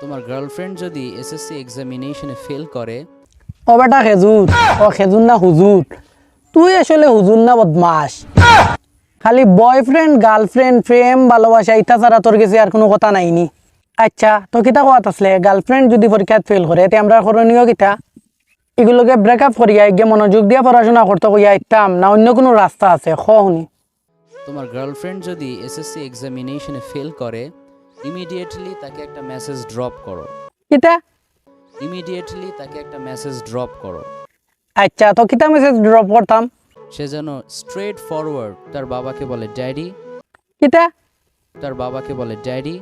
তোমার গার্লফ্রেন্ড যদি SSC এক্সামিনেশনে fail করে। ও বেটা খেজুর, ও খেজুর না হুজুর, তুই আসলে হুজুর না বদমাস। খালি বয়ফ্রেন্ড গার্লফ্রেন্ড প্রেম ভালোবাসা ইটা ছাড়া তোর কাছে আর কোনো কথা নাইনি। আচ্ছা তো কিতা কথা আসলে গার্লফ্রেন্ড যদি পরীক্ষায় ফেল করে তে আমরা করণীয় কিতা? এগুলোকে ব্রেকআপ করিয়া গিয়ে মনোযোগ দিয়ে পড়াশোনা করতে কইয়া ইতাম না অন্য কোনো রাস্তা আছে শুনি? তোমার গার্লফ্রেন্ড যদি এসএসসি এক্সামিনেশনে ফেল করে, ইমিডিয়েটলি তাকে একটা মেসেজ ড্রপ করো। কিতা? ইমিডিয়েটলি তাকে একটা মেসেজ ড্রপ করো। আচ্ছা তো কিতা মেসেজ ড্রপ করতাম? সে যেন স্ট্রেট ফরওয়ার্ড তার বাবাকে বলে ড্যাডি। কিতা? তার বাবাকে বলে ড্যাডি।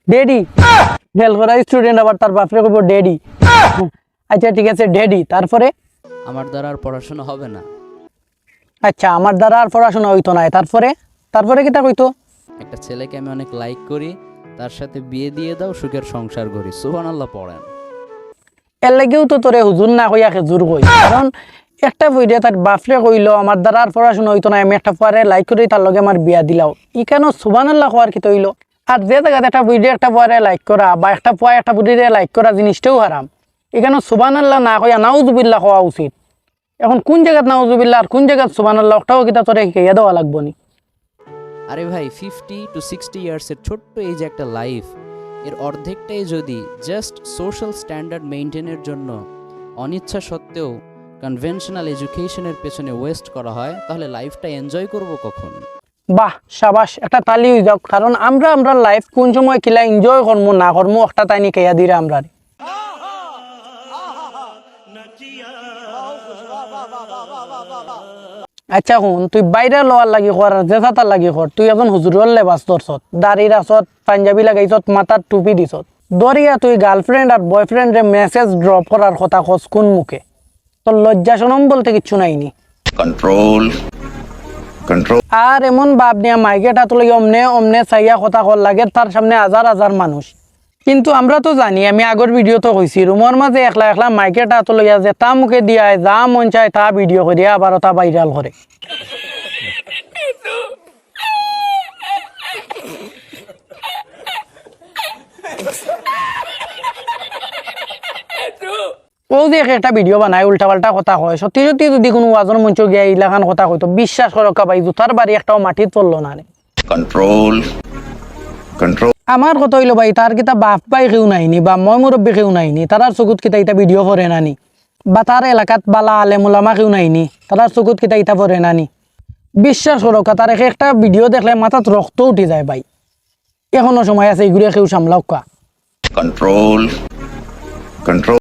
ডেডি? ফেল করা স্টুডেন্ট আবার তার বাপরে কইব ডেডি? আচ্ছা ঠিক আছে ডেডি, তারপরে? আমার দ্বারা আর পড়াশোনা হবে না। আচ্ছা আমার দ্বারা আর পড়াশোনা হইতো না, তারপরে? তারপরে কিতা কইতো? একটা ছেলেকে আমি অনেক লাইক করি, তার সাথে বিয়ে দিয়ে দাও, সুখের সংসার করি। সুবহানাল্লাহ পড়েন। এর লাগেও তো তোরে হুজুর না কইয়া খেজুর কই, কারণ একটা বইরে তার বাপরে কইলো আমার দ্বারা আর পড়াশোনা হইতো না, আমি একটা পরে লাইক করি তার লগে আমার বিয়া দিলাও, ই কেন সুবহানাল্লাহ কওয়ার কি তৈল? আর যে জায়গাতে একটা বইরে একটা পরে লাইক করা বা একটা পয় একটা বইরে লাইক করা জিনিসটাও হারাম, এখানে সুবহানাল্লাহ না কইয়া নাউজুবিল্লাহ হওয়া উচিত। এখন কোন জায়গাত নাউজুবিল্লাহ আর কোন জায়গাত সুবহানাল্লাহ ওটাও কিতা তোরে শিখাইয়া দেওয়া লাগবো নি? আরে ভাই 50 to 60 ইয়ার্সের ছোট্ট এই যে একটা লাইফ, এর অর্ধেকটাই যদি জাস্ট সোশ্যাল স্ট্যান্ডার্ড মেনটেনের জন্য অনিচ্ছা সত্ত্বেও কনভেনশনাল এডুকেশনের পেছনে ওয়েস্ট করা হয়, তাহলে লাইফটা এনজয় করব কখন? বাহ সাবাস, একটা তালি হয়ে যাক, কারণ আমরা লাইফ কোন সময় কিলা এনজয় করবো না করবো একটা তাই নিয়ে কেয়া দিরা আমরা। আচ্ছা শুন, তুই বাইরে লওয়ার লাগি কর আর জেসাতার লাগি কর, তুই এখন হুজুরের লেবাস ধরছত, দাড়ি রাখছত, পাঞ্জাবি লাগাইছত, মাথার টুপি দিছত, দরিয়া তুই গার্লফ্রেন্ড আর বয়ফ্রেন্ডে মেসেজ ড্রপ করার কথা কস কোন মুখে? তোর লজ্জা শরম বলতে কিচ্ছু নাইনি। Control control. আর এমন ভাব নিয়ে মাইকেটা তুলে অমনে অমনে চাইয়া কথা কর লাগে তার সামনে হাজার হাজার মানুষ। কিন্তু আমরা তো জানি, আমি আগর ভিডিও তো কইছি, রুমের মাঝে একলা একলা মাইকেটা তো লইয়া যে তা মুখে দিয়া যা মন চায় তা ভিডিও করিয়া আবার তা ভাইরাল করে। ও যে একটা ভিডিও বানায় উল্টা পাল্টা কথা কয়, সত্যি সত্যি যদি কোনো ওয়াজনের মঞ্চ গিয়া ইলাখান কথা কইতো, বিশ্বাস করো কাবাই জুতার বাড়ি একটাও মাটি চললো না রে। Control control. আমার কথা হইলো ভাই, তার কিতা বাপ ভাই কেউ নাইনি বা মই মুরব্বী কেউ নাইনি, তারার চকুত কিতা ইটা ভিডিও করে নানি, বা তার এলাকাত বালা আলেম ওলামা কেউ নাইনি, তারার চকুত কিতা ইটা পরে নানি। বিশ্বাস করো তার একটা ভিডিও দেখলে মাথাত রক্ত উঠে যায় ভাই। এখনো সময় আছে, এগুলো কেউ সামলাও কা। Control control.